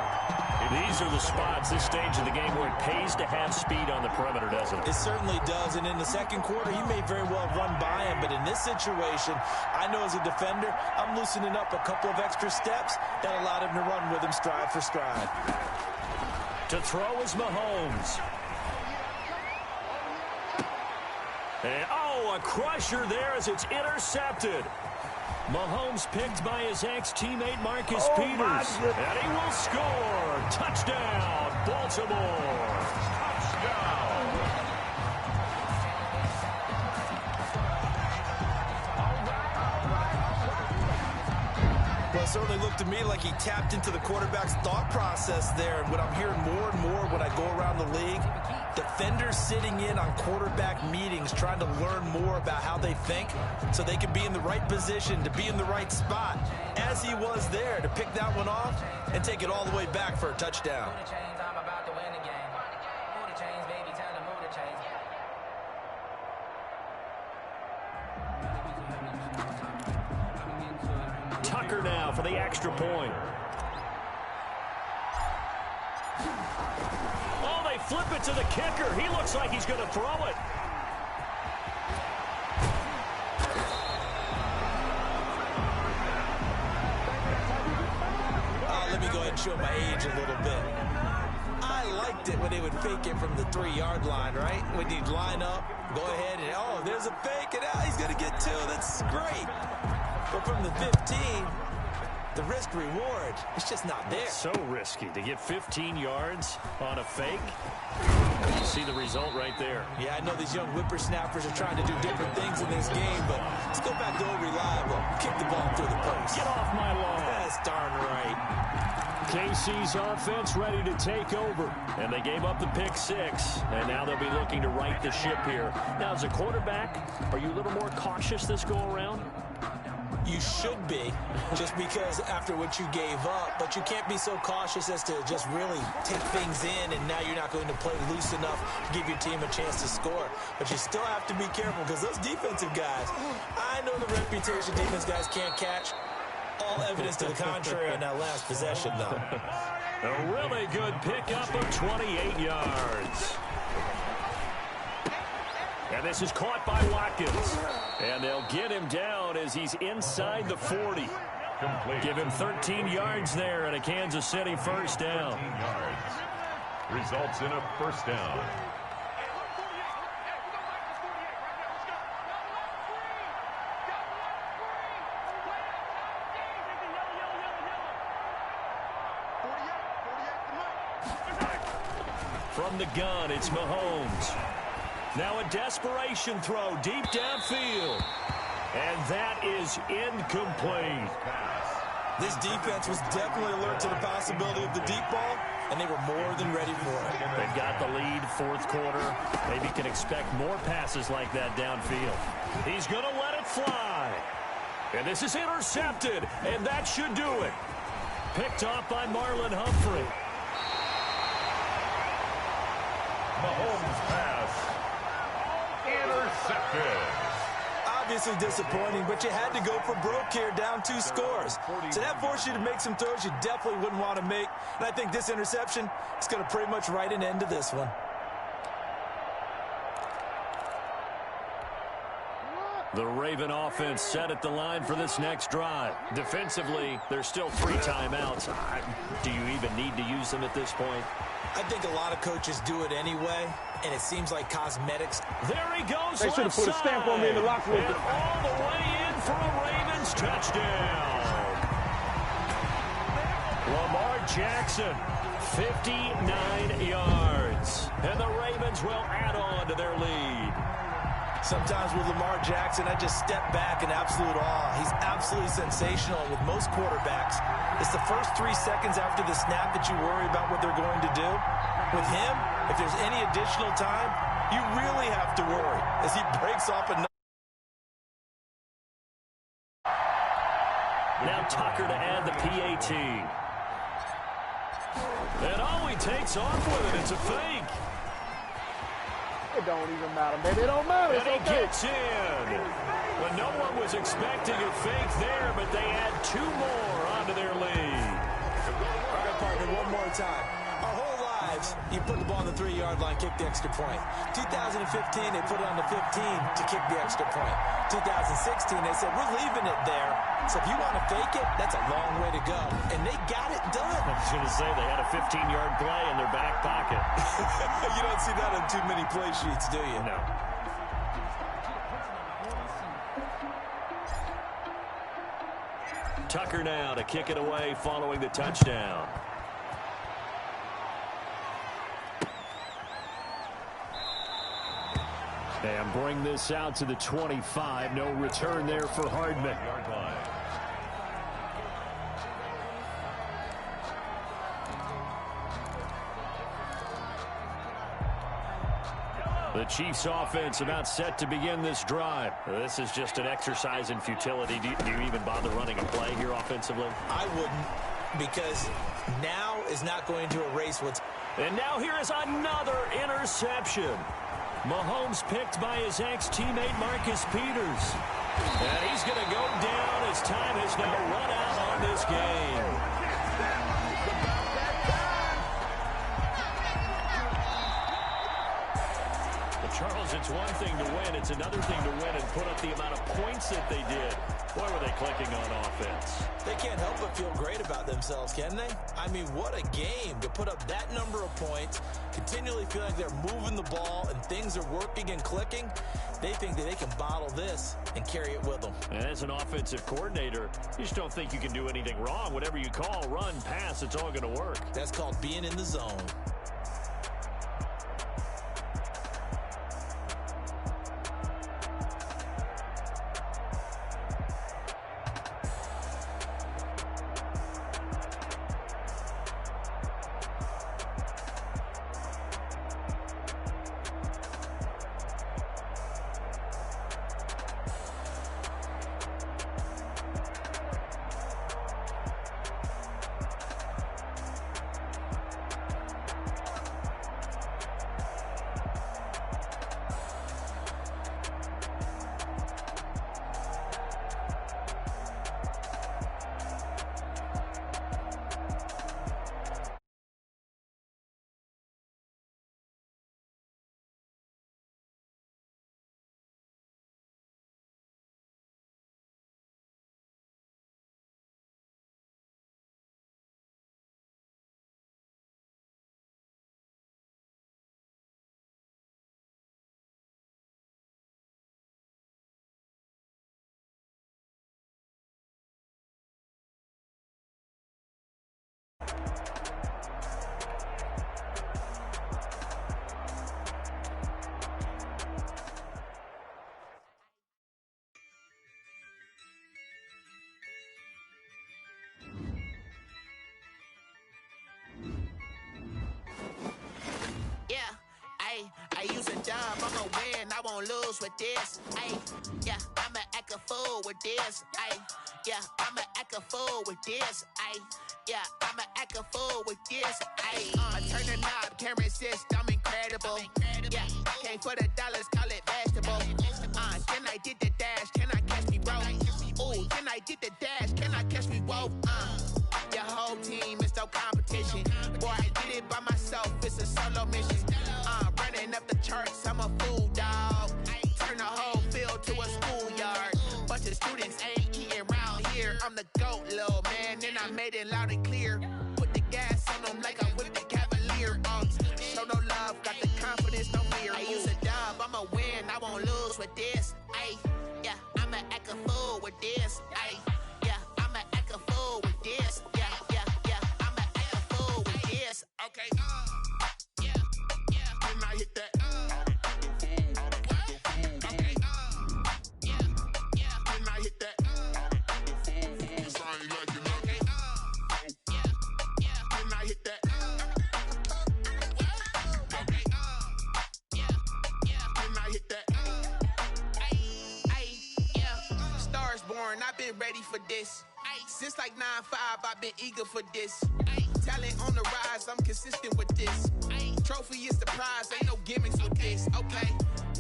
These are the spots, this stage of the game, where it pays to have speed on the perimeter, doesn't it? It certainly does, and in the 2nd quarter, he may very well run by him, but in this situation, I know as a defender, I'm loosening up a couple of extra steps that allowed him to run with him stride for stride. To throw is Mahomes. And, a crusher there as it's intercepted. Mahomes picked by his ex-teammate Marcus Peters. And he will score. Touchdown, Baltimore. Touchdown. Well, it certainly looked to me like he tapped into the quarterback's thought process there. And what I'm hearing more and more when I go around the league, defenders sitting in on quarterback meetings trying to learn more about how they think so they can be in the right position to be in the right spot, as he was there, to pick that one off and take it all the way back for a touchdown. Tucker now for the extra point. Oh, they flip it to the kicker. He looks like he's going to throw it. Let me go ahead and show my age a little bit. I liked it when they would fake it from the 3-yard line, right? When you'd line up, go ahead and, there's a fake, and he's going to get 2. That's great. But from the 15, the risk-reward, it's just not there. So risky to get 15 yards on a fake. You see the result right there. Yeah, I know these young whippersnappers are trying to do different things in this game, but let's go back to old reliable. Kick the ball through the post. Get off my lawn. That's darn right. KC's offense ready to take over. And they gave up the pick 6, and now they'll be looking to right the ship here. Now, as a quarterback, are you a little more cautious this go-around? You should be, just because after what you gave up, but you can't be so cautious as to just really take things in, and now you're not going to play loose enough to give your team a chance to score. But you still have to be careful, because those defensive guys, I know the reputation defense guys can't catch. all evidence to the contrary on that last possession, though. A really good pickup of 28 yards. And this is caught by Watkins. And they'll get him down as he's inside the 40. Complete. Give him 13 yards there and a Kansas City first down. 13 yards. Results in a first down. From the gun, it's Mahomes. Now a desperation throw deep downfield. And that is incomplete. This defense was definitely alert to the possibility of the deep ball, and they were more than ready for it. They've got the lead, fourth quarter. Maybe can expect more passes like that downfield. He's going to let it fly. And this is intercepted, and that should do it. Picked off by Marlon Humphrey. Mahomes' pass. Intercepted. Obviously disappointing, but you had to go for broke here, down 2 scores. So that forced you to make some throws you definitely wouldn't want to make. And I think this interception is going to pretty much write an end to this one. The Raven offense set at the line for this next drive. Defensively, there's still 3 timeouts. Do you even need to use them at this point? I think a lot of coaches do it anyway, and it seems like cosmetics. There he goes. They should have put a stamp on me in the locker room. And all the way in for a Ravens touchdown. Lamar Jackson, 59 yards. And the Ravens will add on to their lead. Sometimes with Lamar Jackson, I just step back in absolute awe. He's absolutely sensational. With most quarterbacks, it's the first 3 seconds after the snap that you worry about what they're going to do. With him, if there's any additional time, you really have to worry as he breaks off another. Now Tucker to add the PAT. And he takes off with it. It's a fake. It don't even matter, baby. It don't matter. And he gets in. Well, no one was expecting a fake there, but they add 2 more onto their lead. All right, partner, one more time. Our whole lives, you put the ball on the 3-yard line, kick the extra point. 2015, they put it on the 15 to kick the extra point. 2016, they said, we're leaving it there. So if you want to fake it, that's a long way to go. And they got it done. I was going to say, they had a 15-yard play in their back pocket. You don't see that on too many play sheets, do you? No. Tucker now to kick it away following the touchdown. And bring this out to the 25. No return there for Hardman. The Chiefs offense about set to begin this drive. This is just an exercise in futility. Do you even bother running a play here offensively? I wouldn't, because now is not going to erase what's... And now here is another interception. Mahomes picked by his ex-teammate Marcus Peters. And he's going to go down as time has now run out on this game. Charles, it's one thing to win. It's another thing to win and put up the amount of points that they did. Boy, were they clicking on offense. They can't help but feel great about themselves, can they? I mean, what a game to put up that number of points, continually feel like they're moving the ball and things are working and clicking. They think that they can bottle this and carry it with them. And as an offensive coordinator, you just don't think you can do anything wrong. Whatever you call, run, pass, it's all going to work. That's called being in the zone. lose with this. Ay, yeah, I'ma act a fool with this. Ay, yeah, I'ma act a fool with this. Ay, yeah, I'ma act a fool with this. Ay, I turn the knob, can't resist, I'm incredible. Yeah, came for the dollars, call it vegetable. Then I did the dash, can I catch me, bro? Ooh, then I did the dash, can I catch me, whoa? Your whole team is no competition. Boy, I did it by myself, it's a solo mission. Running up the charts, I'm a fool, dog. Turn the whole field to a schoolyard. Bunch of students ain't eating round here. I'm the GOAT, little man, and I made it loud and clear. Put the gas on them like I'm with the Cavalier. Show no love, got the confidence, no fear. I use a dub, I'ma win, I won't lose with this. Ay, yeah, I'ma act a fool with this. Ay, yeah, I'ma act a fool with this. Yeah, yeah, yeah, I'ma act a fool with this. Okay, yeah, yeah, then I hit that. Okay, yeah, yeah, then I hit that. Okay, yeah, yeah, then I hit that. Okay, yeah, yeah, then I hit that. Ay, yeah, stars born, I've been ready for this. Since like 9-5, I've been eager for this. Talent on the rise, I'm consistent with this. Trophy is the prize, ain't no gimmicks with this. Okay,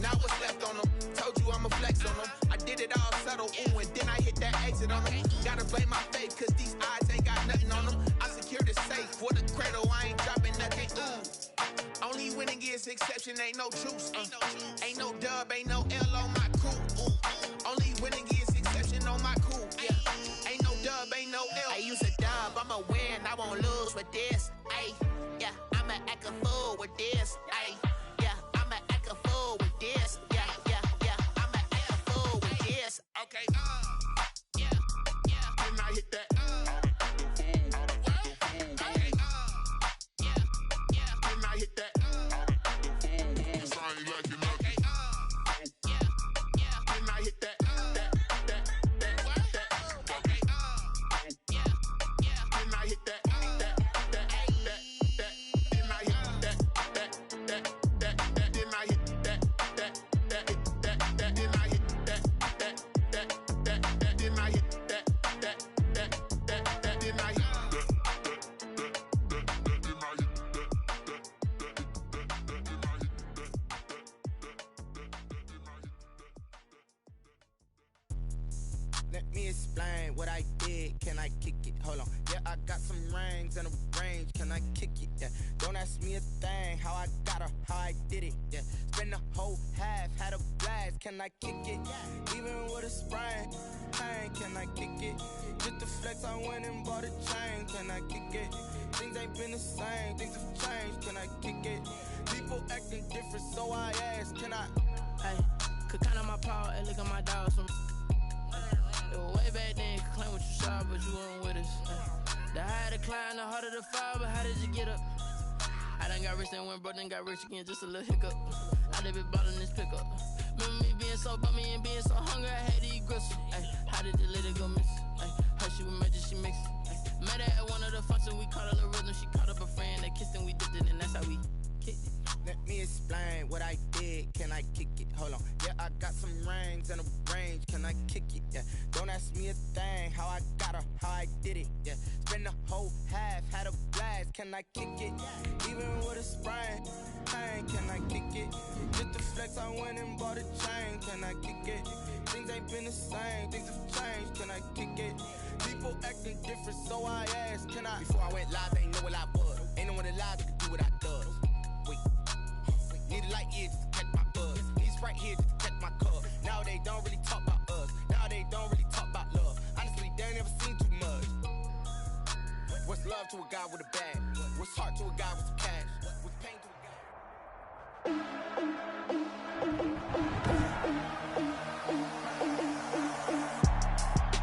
now what's left on them? Told you I'ma flex on them. I did it all subtle, ooh, and then I hit that exit on them. Gotta blame my faith, cause these eyes ain't got nothing on them. I secured the safe for the cradle, I ain't dropping nothing, ooh. Only winning is exception, ain't no truce. Ain't no dub, ain't no L on my crew. Ooh. Only winning is exception on my crew. Yeah. Ain't no dub, ain't no L. I use a dub, I'ma win, I won't lose with this. Ay, yeah, I'ma act a fool with this. Ay, yeah, I'ma act a fool with this. Yeah, yeah, yeah, I'ma act a fool with this. Okay, yeah, yeah, then I hit that. Okay, yeah, yeah, then I hit that. Okay, yeah, yeah, then I hit that. Okay, yeah, yeah, then I hit that. Let me explain what I did. Can I kick it? Hold on. Yeah, I got some rings and a range. Can I kick it? Yeah. Don't ask me a thing. How I got her, how I did it. Yeah. Spend the whole half, had a blast. Can I kick it? Even with a sprain. Pain, can I kick it? Just the flex, I went and bought a chain. Can I kick it? Things ain't been the same. Things have changed. Can I kick it? People acting different, so I ask. Can I? Hey, could count on my power and look at my dogs. Way back then, you could claim what you saw, but you weren't with us. The higher the climb, the harder the fall, but how did you get up? I done got rich, then went broke, then got rich again, just a little hiccup. I done been ballin' this pickup. Remember me being so bummy and being so hungry, I had to eat gristle. Ay, how did you let it go miss? Ay, how she was magic, she mixed. Met her at one of the functions, we caught a little rhythm, she caught up a friend, they kissed and we dipped it, and that's how we kicked it. Let me explain what I did. Can I kick it? Hold on. Yeah, I got some rings and a range. Can I kick it? Yeah. Don't ask me a thing. How I got her, how I did it. Yeah. Spend the whole half, had a blast. Can I kick it? Even with a sprain. Pain, can I kick it? Just the flex, I went and bought a chain. Can I kick it? Things ain't been the same. Things have changed. Can I kick it? People acting different, so I asked. Can I? Before I went live, they ain't know what I was. Ain't no one alive that could do what I does. Wait. Need a light year just to catch my buzz. Need Sprite here just to catch my cup. Now they don't really talk about us. Now they don't really talk about love. Honestly, they ain't never seen too much. What's love to a guy with a bag? What's heart to a guy with some cash? What's pain to a guy?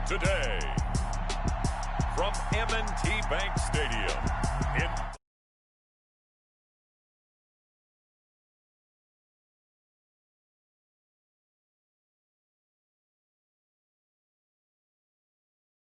Today, from M&T Bank Stadium,